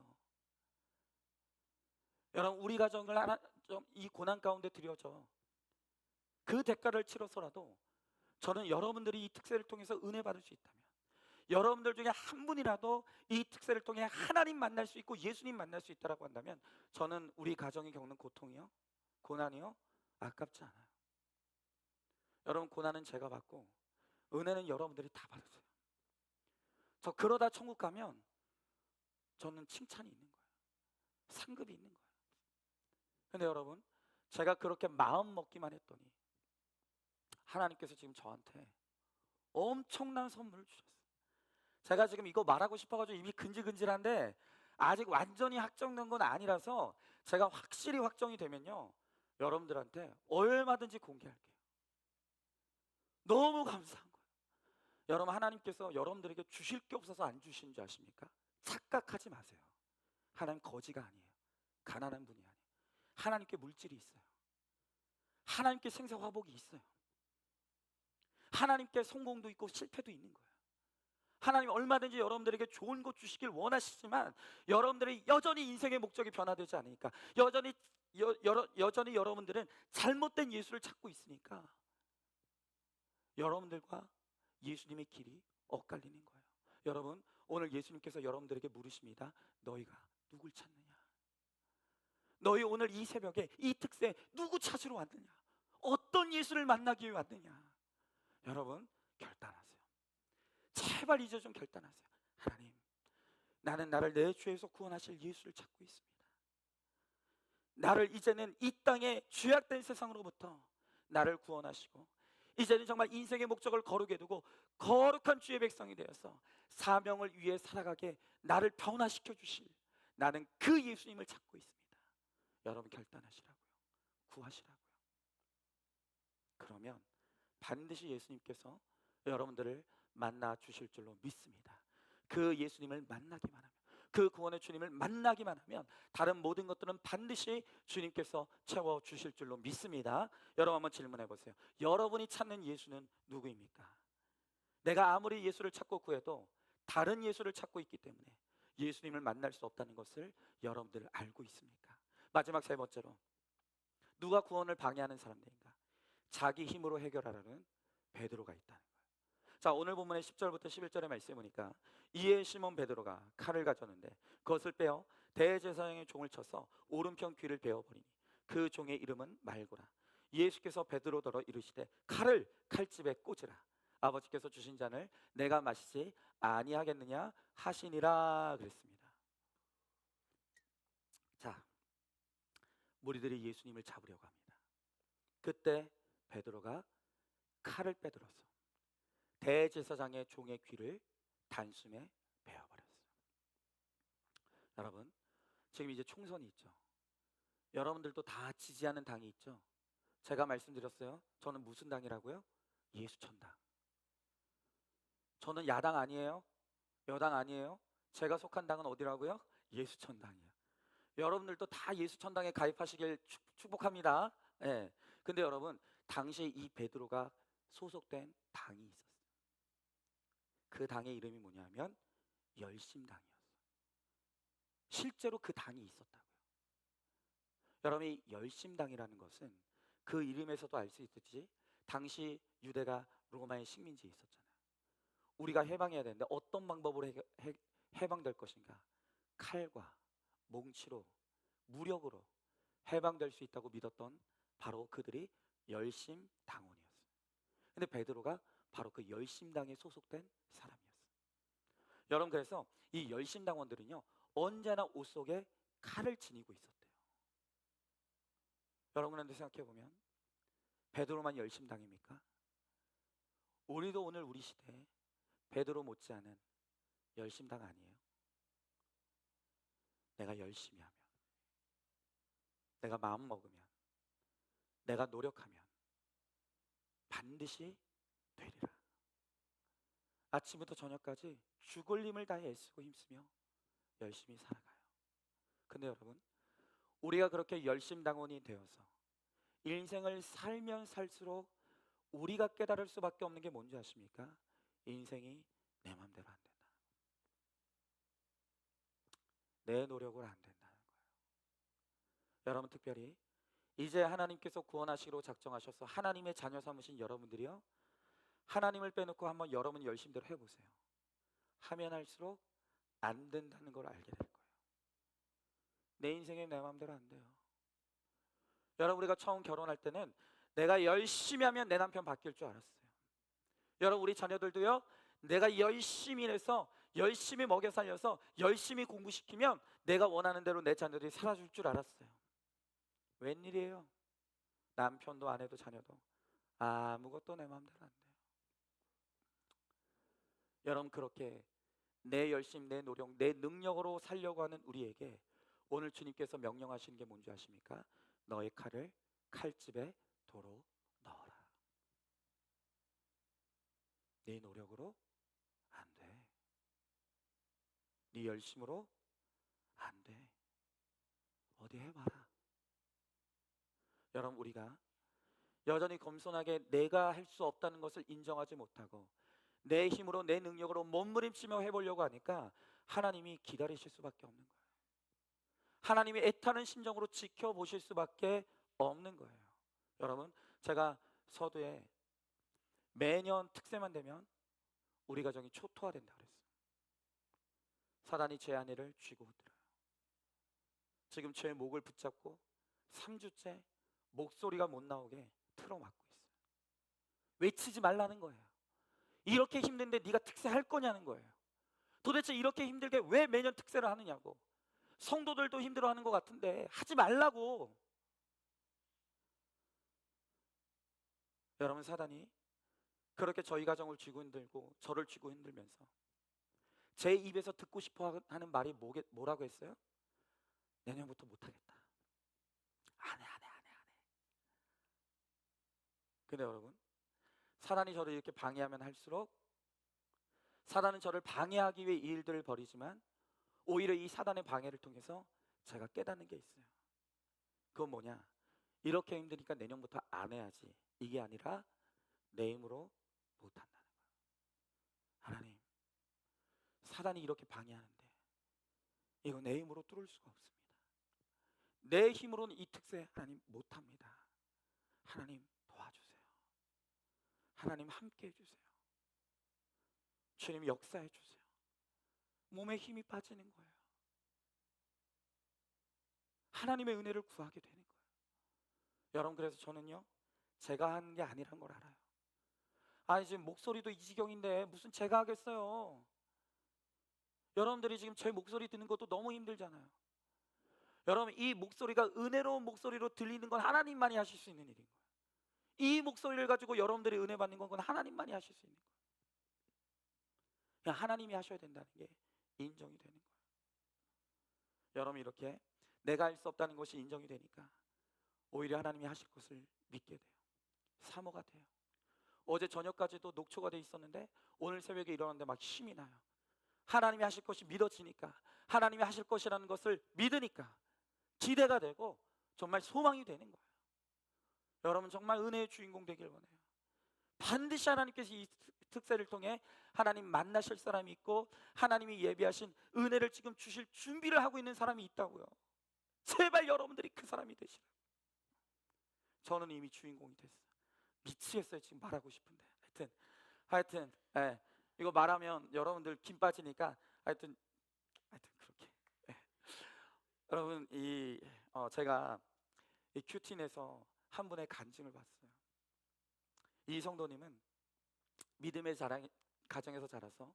여러분, 우리 가정을 하나 좀 이 고난 가운데 들여져 그 대가를 치러서라도 저는 여러분들이 이 특세를 통해서 은혜 받을 수 있다면, 여러분들 중에 한 분이라도 이 특세를 통해 하나님 만날 수 있고 예수님 만날 수 있다라고 한다면 저는 우리 가정이 겪는 고통이요, 고난이요, 아깝지 않아요. 여러분, 고난은 제가 받고 은혜는 여러분들이 다 받으세요. 저 그러다 천국 가면 저는 칭찬이 있는 거예요. 상급이 있는 거예요. 근데 여러분, 제가 그렇게 마음 먹기만 했더니 하나님께서 지금 저한테 엄청난 선물을 주셨어요. 제가 지금 이거 말하고 싶어가지고 입이 근질근질한데 아직 완전히 확정된 건 아니라서 제가 확실히 확정이 되면요, 여러분들한테 얼마든지 공개할게요. 너무 감사한 거예요. 여러분, 하나님께서 여러분들에게 주실 게 없어서 안 주신 줄 아십니까? 착각하지 마세요. 하나님 거지가 아니에요. 가난한 분이 아니에요. 하나님께 물질이 있어요. 하나님께 생사화복이 있어요. 하나님께 성공도 있고 실패도 있는 거예요. 하나님 얼마든지 여러분들에게 좋은 것 주시길 원하시지만 여러분들이 여전히 인생의 목적이 변화되지 않으니까, 여전히 여러분들은 잘못된 예수를 찾고 있으니까 여러분들과 예수님의 길이 엇갈리는 거예요. 여러분, 오늘 예수님께서 여러분들에게 물으십니다. 너희가 누굴 찾느냐? 너희 오늘 이 새벽에 이 특세 누구 찾으러 왔느냐? 어떤 예수를 만나기 위해 왔느냐? 여러분, 결단하세요. 제발 이제 좀 결단하세요. 하나님, 나는 나를 내 죄에서 구원하실 예수를 찾고 있습니다. 나를 이제는 이 땅의 죄악된 세상으로부터 나를 구원하시고, 이제는 정말 인생의 목적을 거룩에 두고 거룩한 주의 백성이 되어서 사명을 위해 살아가게 나를 변화시켜 주실, 나는 그 예수님을 찾고 있습니다. 여러분, 결단하시라고요. 구하시라고요. 그러면 반드시 예수님께서 여러분들을 만나 주실 줄로 믿습니다. 그 예수님을 만나기만 하면, 그 구원의 주님을 만나기만 하면 다른 모든 것들은 반드시 주님께서 채워 주실 줄로 믿습니다. 여러분, 한번 질문해 보세요. 여러분이 찾는 예수는 누구입니까? 내가 아무리 예수를 찾고 구해도 다른 예수를 찾고 있기 때문에 예수님을 만날 수 없다는 것을 여러분들 알고 있습니까? 마지막 세 번째로, 누가 구원을 방해하는 사람들인가? 자기 힘으로 해결하라는 베드로가 있다는 거예요. 자, 오늘 본문의 10절부터 11절의 말씀에 보니까, 이에 시몬 베드로가 칼을 가졌는데 그것을 빼어 대제사장의 종을 쳐서 오른편 귀를 베어버리니 그 종의 이름은 말고라. 예수께서 베드로더러 이르시되 칼을 칼집에 꽂으라. 아버지께서 주신 잔을 내가 마시지 아니하겠느냐 하시니라 그랬습니다. 자, 무리들이 예수님을 잡으려고 합니다. 그때 베드로가 칼을 빼들어서 대제사장의 종의 귀를 단숨에 베어버렸어요. 여러분, 지금 이제 총선이 있죠. 여러분들도 다 지지하는 당이 있죠. 제가 말씀드렸어요. 저는 무슨 당이라고요? 예수천당. 저는 야당 아니에요. 여당 아니에요. 제가 속한 당은 어디라고요? 예수천당이에요. 여러분들도 다 예수천당에 가입하시길 축복합니다. 예. 근데 여러분, 당시에 이 베드로가 소속된 당이 있었어요. 그 당의 이름이 뭐냐면 열심당이었어요. 실제로 그 당이 있었다고요. 여러분, 이 열심당이라는 것은 그 이름에서도 알 수 있듯이 당시 유대가 로마의 식민지에 있었잖아요. 우리가 해방해야 되는데 어떤 방법으로 해방될 것인가? 칼과 몽치로, 무력으로 해방될 수 있다고 믿었던 바로 그들이 열심당원이었어요. 근데 베드로가 바로 그 열심당에 소속된 사람이었어요. 여러분, 그래서 이 열심당원들은요, 언제나 옷 속에 칼을 지니고 있었대요. 여러분한테 생각해보면 베드로만 열심당입니까? 우리도 오늘 우리 시대에 베드로 못지않은 열심당 아니에요? 내가 열심히 하면, 내가 마음 먹으면, 내가 노력하면 반드시 되리라. 아침부터 저녁까지 죽을 힘을 다해 애쓰고 힘쓰며 열심히 살아가요. 근데 여러분, 우리가 그렇게 열심당원이 되어서 인생을 살면 살수록 우리가 깨달을 수밖에 없는 게 뭔지 아십니까? 인생이 내 마음대로 안 된다. 내 노력으로 안 된다는 거예요. 여러분, 특별히 이제 하나님께서 구원하시기로 작정하셔서 하나님의 자녀 삼으신 여러분들이요, 하나님을 빼놓고 한번 여러분 열심대로 해보세요. 하면 할수록 안 된다는 걸 알게 될 거예요. 내 인생이 내 마음대로 안 돼요. 여러분, 우리가 처음 결혼할 때는 내가 열심히 하면 내 남편 바뀔 줄 알았어요. 여러분, 우리 자녀들도요, 내가 열심히 일해서 열심히 먹여 살려서 열심히 공부시키면 내가 원하는 대로 내 자녀들이 살아줄 줄 알았어요. 웬일이에요? 남편도 아내도 자녀도 아무것도 내 마음대로 안 돼요. 여러분, 그렇게 내 열심, 내 노력, 내 능력으로 살려고 하는 우리에게 오늘 주님께서 명령하시는 게 뭔지 아십니까? 너의 칼을 칼집에 도로 넣어라. 네 노력으로 안 돼. 네 열심으로 안 돼. 어디 해봐라. 여러분, 우리가 여전히 겸손하게 내가 할 수 없다는 것을 인정하지 못하고 내 힘으로 내 능력으로 몸부림치며 해보려고 하니까 하나님이 기다리실 수밖에 없는 거예요. 하나님이 애타는 심정으로 지켜보실 수밖에 없는 거예요. 여러분, 제가 서두에 매년 특세만 되면 우리 가정이 초토화된다 그랬어요. 사단이 제 아내를 쥐고 들어요. 지금 제 목을 붙잡고 3주째 목소리가 못 나오게 틀어막고 있어요. 외치지 말라는 거예요. 이렇게 힘든데 네가 특세 할 거냐는 거예요. 도대체 이렇게 힘들게 왜 매년 특세를 하느냐고. 성도들도 힘들어하는 것 같은데 하지 말라고. 여러분, 사단이 그렇게 저희 가정을 쥐고 흔들고 저를 쥐고 흔들면서 제 입에서 듣고 싶어 하는 말이 뭐라고 했어요? 내년부터 못하겠다. 안 해, 안 해, 안 해, 안 해. 근데 여러분, 사단이 저를 이렇게 방해하면 할수록 사단은 저를 방해하기 위해 이 일들을 벌이지만 오히려 이 사단의 방해를 통해서 제가 깨닫는 게 있어요. 그건 뭐냐? 이렇게 힘드니까 내년부터 안 해야지. 이게 아니라 내 힘으로 못한다는 거예요. 하나님, 사단이 이렇게 방해하는데 이거 내 힘으로 뚫을 수가 없습니다. 내 힘으로는 이 특세 하나님 못합니다. 하나님 도와주세요. 하나님 함께 해주세요. 주님 역사해 주세요. 몸에 힘이 빠지는 거예요. 하나님의 은혜를 구하게 되는 거예요. 여러분, 그래서 저는요, 제가 하는 게 아니란 걸 알아요. 아니, 지금 목소리도 이 지경인데 무슨 제가 하겠어요. 여러분들이 지금 제 목소리 듣는 것도 너무 힘들잖아요. 여러분, 이 목소리가 은혜로운 목소리로 들리는 건 하나님만이 하실 수 있는 일인 거예요. 이 목소리를 가지고 여러분들이 은혜 받는 건 하나님만이 하실 수 있는 거예요. 그냥 하나님이 하셔야 된다는 게 인정이 되는 거예요. 여러분, 이렇게 내가 할 수 없다는 것이 인정이 되니까 오히려 하나님이 하실 것을 믿게 돼요. 사모가 돼요. 어제 저녁까지도 녹초가 돼 있었는데 오늘 새벽에 일어났는데 막 힘이 나요. 하나님이 하실 것이 믿어지니까, 하나님이 하실 것이라는 것을 믿으니까 기대가 되고 정말 소망이 되는 거예요. 여러분, 정말 은혜의 주인공 되길 원해요. 반드시 하나님께서 이 특세를 통해 하나님 만나실 사람이 있고 하나님이 예비하신 은혜를 지금 주실 준비를 하고 있는 사람이 있다고요. 제발 여러분들이 그 사람이 되시라고. 저는 이미 주인공이 됐어요. 미치겠어요, 지금 말하고 싶은데. 하여튼 예, 이거 말하면 여러분들 김 빠지니까 하여튼 그렇게. 예. 여러분, 제가 이 큐틴에서 한 분의 간증을 봤어요. 이 성도님은 믿음의 가정에서 자라서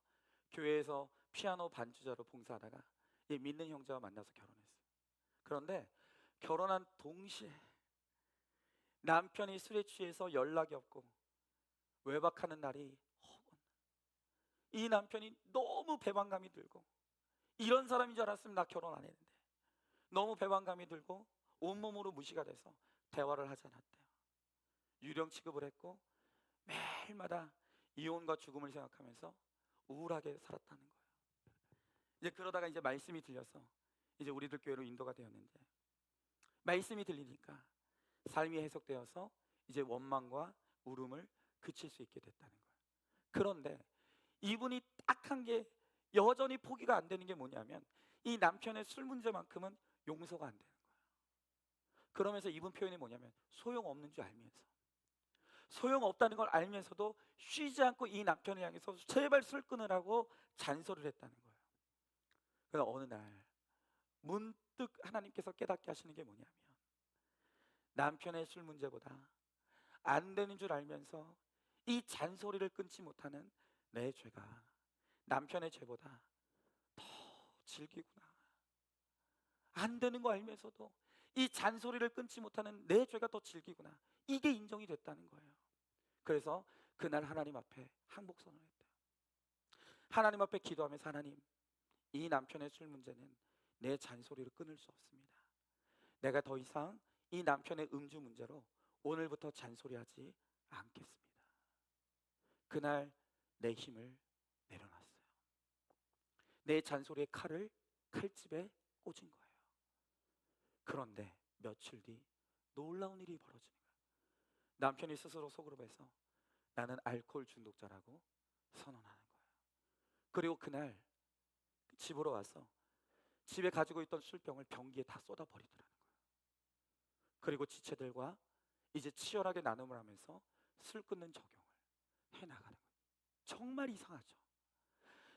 교회에서 피아노 반주자로 봉사하다가 이 믿는 형제와 만나서 결혼했어요. 그런데 결혼한 동시에 남편이 술에 취해서 연락이 없고 외박하는 날이 허건. 이 남편이 너무 배반감이 들고, 이런 사람인 줄 알았으면 나 결혼 안 했는데, 너무 배반감이 들고 온몸으로 무시가 돼서 대화를 하지 않았대요. 유령 취급을 했고 매일마다 이혼과 죽음을 생각하면서 우울하게 살았다는 거예요. 이제 그러다가 이제 말씀이 들려서 이제 우리들 교회로 인도가 되었는데, 말씀이 들리니까 삶이 해석되어서 이제 원망과 울음을 그칠 수 있게 됐다는 거예요. 그런데 이분이 딱 한 게 여전히 포기가 안 되는 게 뭐냐면 이 남편의 술 문제만큼은 용서가 안 되는 거예요. 그러면서 이분 표현이 뭐냐면 소용없는 줄 알면서, 소용없다는 걸 알면서도 쉬지 않고 이 남편을 향해서 제발 술 끊으라고 잔소리를 했다는 거예요. 그러나 어느 날 문득 하나님께서 깨닫게 하시는 게 뭐냐면 남편의 술 문제보다 안 되는 줄 알면서 이 잔소리를 끊지 못하는 내 죄가 남편의 죄보다 더 질기구나. 안 되는 거 알면서도 이 잔소리를 끊지 못하는 내 죄가 더 질기구나. 이게 인정이 됐다는 거예요. 그래서 그날 하나님 앞에 항복선을 했대요. 하나님 앞에 기도하면서, 하나님, 이 남편의 술 문제는 내 잔소리를 끊을 수 없습니다. 내가 더 이상 이 남편의 음주 문제로 오늘부터 잔소리하지 않겠습니다. 그날 내 힘을 내려놨어요. 내 잔소리의 칼을 칼집에 꽂은 거예요. 그런데 며칠 뒤 놀라운 일이 벌어지는 거예요. 남편이 스스로 속으로 나는 알코올 중독자라고 선언하는 거예요. 그리고 그날 집으로 와서 집에 가지고 있던 술병을 변기에 다 쏟아버리더라는 거예요. 그리고 지체들과 이제 치열하게 나눔을 하면서 술 끊는 적용을 해나가는 거예요. 정말 이상하죠.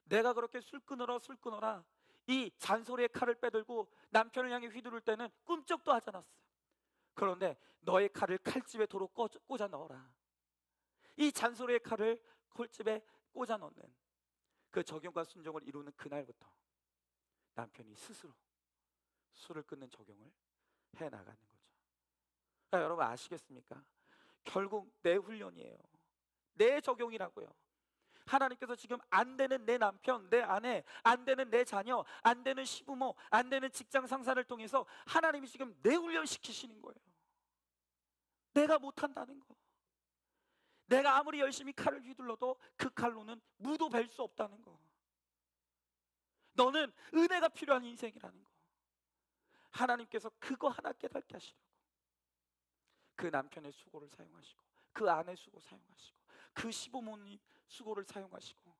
내가 그렇게 술 끊어라 이 잔소리의 칼을 빼들고 남편을 향해 휘두를 때는 꿈쩍도 하지 않았어요. 그런데 너의 칼을 칼집에 도로 꽂아 넣어라. 이 잔소리의 칼을 칼집에 꽂아 넣는 그 적용과 순종을 이루는 그날부터 남편이 스스로 술을 끊는 적용을 해나가는 거죠. 그러니까 여러분 아시겠습니까? 결국 내 훈련이에요. 내 적용이라고요. 하나님께서 지금 안 되는 내 남편, 내 아내, 안 되는 내 자녀, 안 되는 시부모, 안 되는 직장 상사를 통해서 하나님이 지금 내 훈련시키시는 거예요. 내가 못한다는 거. 내가 아무리 열심히 칼을 휘둘러도 그 칼로는 무도 벨 수 없다는 거. 너는 은혜가 필요한 인생이라는 거. 하나님께서 그거 하나 깨닫게 하시려고 그 남편의 수고를 사용하시고, 그 아내 수고 사용하시고, 그 시부모님 수고를 사용하시고,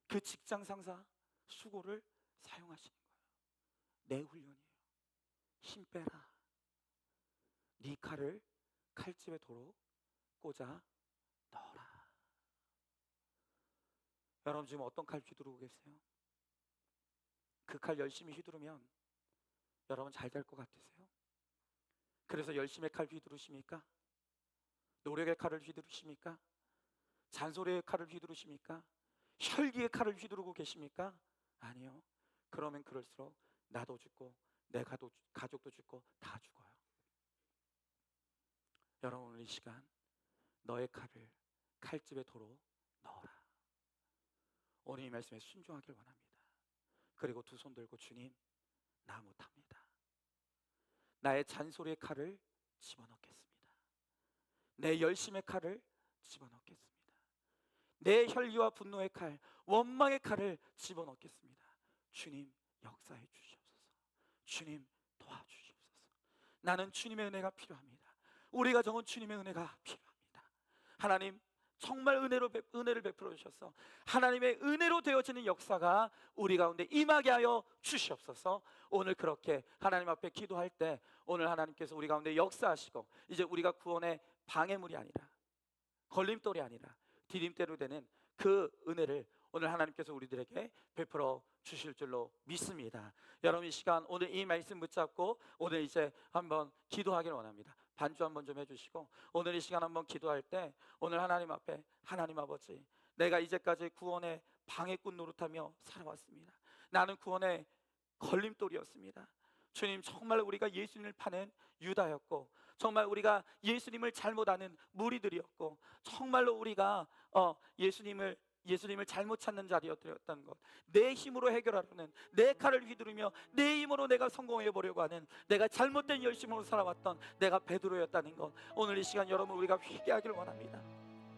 그 직장 상사 수고를 사용하시는 거예요. 내 훈련이에요. 힘 빼라. 네 칼을 칼집에 도로 꽂아 넣어라. 여러분 지금 어떤 칼 휘두르고 계세요? 그 칼 열심히 휘두르면 여러분 잘 될 것 같으세요? 그래서 열심히 칼 휘두르십니까? 노력의 칼을 휘두르십니까? 잔소리의 칼을 휘두르십니까? 혈기의 칼을 휘두르고 계십니까? 아니요. 그러면 그럴수록 나도 죽고 내 가족도 죽고 다 죽어요. 여러분 오늘 이 시간 너의 칼을 칼집에 도로 넣어라. 오늘 이 말씀에 순종하길 원합니다. 그리고 두 손 들고 주님 나 못합니다. 나의 잔소리의 칼을 집어넣겠습니다. 내 열심의 칼을 집어넣겠습니다. 내 혈기와 분노의 칼, 원망의 칼을 집어넣겠습니다. 주님 역사해 주시옵소서. 주님 도와주시옵소서. 나는 주님의 은혜가 필요합니다. 우리 가정은 주님의 은혜가 필요합니다. 하나님 정말 은혜를 베풀어 주셔서 하나님의 은혜로 되어지는 역사가 우리 가운데 임하게 하여 주시옵소서. 오늘 그렇게 하나님 앞에 기도할 때 오늘 하나님께서 우리 가운데 역사하시고 이제 우리가 구원의 방해물이 아니라 걸림돌이 아니라 디딤대로 되는 그 은혜를 오늘 하나님께서 우리들에게 베풀어 주실 줄로 믿습니다. 여러분 이 시간 오늘 이 말씀 붙잡고 오늘 이제 한번 기도하길 원합니다. 반주 한번 좀 해주시고 오늘 이 시간 한번 기도할 때 오늘 하나님 앞에 하나님 아버지 내가 이제까지 구원의 방해꾼 노릇하며 살아왔습니다. 나는 구원의 걸림돌이었습니다. 주님 정말 우리가 예수님을 파는 유다였고 정말 우리가 예수님을 잘못 아는 무리들이었고 정말로 우리가 예수님을 잘못 찾는 자리였던 것, 내 힘으로 해결하려는 내 칼을 휘두르며 내 힘으로 내가 성공해 보려고 하는 내가 잘못된 열심으로 살아왔던 내가 베드로였다는 것, 오늘 이 시간 여러분 우리가 회개하기를 원합니다.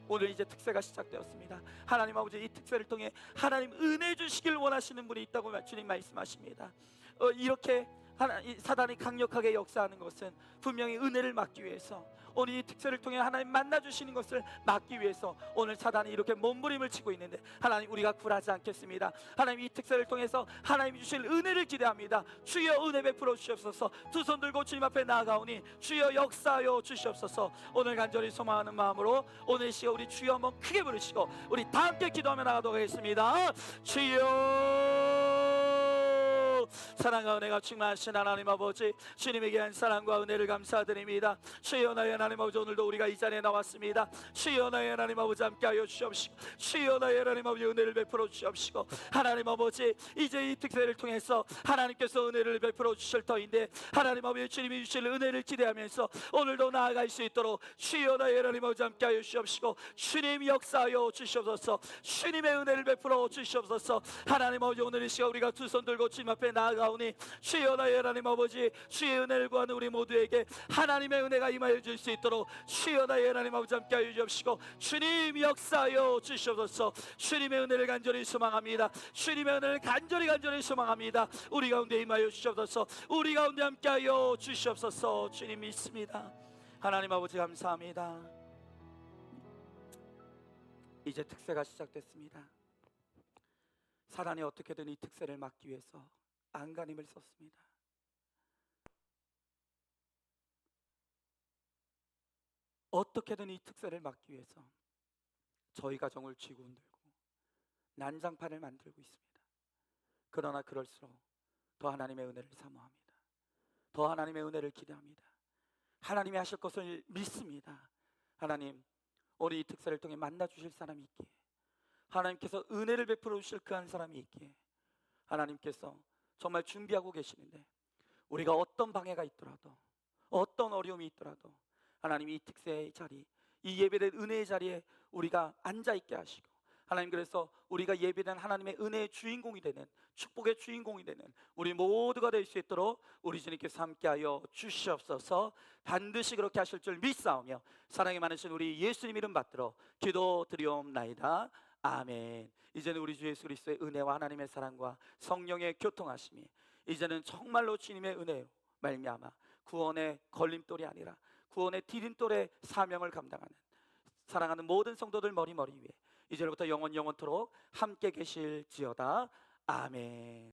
오늘 이제 특세가 시작되었습니다. 하나님 아버지 이 특세를 통해 하나님 은혜 주시길 원하시는 분이 있다고 주님 말씀하십니다. 이렇게 사단이 강력하게 역사하는 것은 분명히 은혜를 막기 위해서 오늘 이 특세를 통해 하나님 만나주시는 것을 막기 위해서 오늘 사단이 이렇게 몸부림을 치고 있는데 하나님 우리가 굴하지 않겠습니다. 하나님 이 특세를 통해서 하나님이 주실 은혜를 기대합니다. 주여 은혜 베풀어 주시옵소서. 두 손 들고 주님 앞에 나아가오니 주여 역사하여 주시옵소서. 오늘 간절히 소망하는 마음으로 오늘 이 시간 우리 주여 한번 크게 부르시고 우리 다 함께 기도하며 나가도록 하겠습니다. 주여 사랑과 은혜가 충만하신 하나님 아버지 주님에게 한 사랑과 은혜를 감사드립니다. 주여 나의 하나님 아버지 오늘도 우리가 이 자리에 나왔습니다. 주여 나의 하나님 아버지 함께하여 주시옵시고 주여 나의 하나님 아버지 은혜를 베풀어 주시옵시고 하나님 아버지 이제 이 특세를 통해서 하나님께서 은혜를 베풀어 주실 터인데 하나님 아버지 주님이 주실 은혜를 기대하면서 오늘도 나아갈 수 있도록 주여 나의 하나님 아버지 함께하여 주시옵시고 주님 역사하여 주시옵소서. 주님의 은혜를 베풀어 주시옵소서. 하나님 아버지 오늘 이 시간 우리가 두 손 들고 주님 앞에 나아가오니 주여 나의 하나님 아버지, 주의 은혜를 구하는 우리 모두에게 하나님의 은혜가 임하여 줄 수 있도록 주여 나의 하나님 아버지 함께하여 주옵시고 주님 역사하여 주시옵소서. 주님의 은혜를 간절히 소망합니다. 주님의 은혜를 간절히 소망합니다. 우리 가운데 임하여 주시옵소서. 우리 가운데 함께하여 주시옵소서. 주님 믿습니다. 하나님 아버지 감사합니다. 이제 특세가 시작됐습니다. 사단이 어떻게든 이 특세를 막기 위해서 안간힘을 썼습니다. 어떻게든 이 특세를 막기 위해서 저희 가정을 쥐고 흔들고 난장판을 만들고 있습니다. 그러나 그럴수록 더 하나님의 은혜를 사모합니다. 더 하나님의 은혜를 기대합니다. 하나님이 하실 것을 믿습니다. 하나님, 오늘 이 특세를 통해 만나 주실 사람이 있기에, 하나님께서 은혜를 베풀어 주실 그 한 사람이 있기에 하나님께서 정말 준비하고 계시는데, 우리가 어떤 방해가 있더라도, 어떤 어려움이 있더라도 하나님이 이 특세의 자리, 이 예배된 은혜의 자리에 우리가 앉아있게 하시고, 하나님, 그래서 우리가 예배된 하나님의 은혜의 주인공이 되는, 축복의 주인공이 되는 우리 모두가 될 수 있도록 우리 주님께서 함께하여 주시옵소서. 반드시 그렇게 하실 줄 믿사오며 사랑이 많으신 우리 예수님 이름 받들어 기도드리옵나이다. 아멘. 이제는 우리 주 예수 그리스도의 은혜와 하나님의 사랑과 성령의 교통하심이 이제는 정말로 주님의 은혜로 말미암아 구원의 걸림돌이 아니라 구원의 디딤돌의 사명을 감당하는 사랑하는 모든 성도들 머리 위에 이제부터 영원토록 함께 계실지어다. 아멘.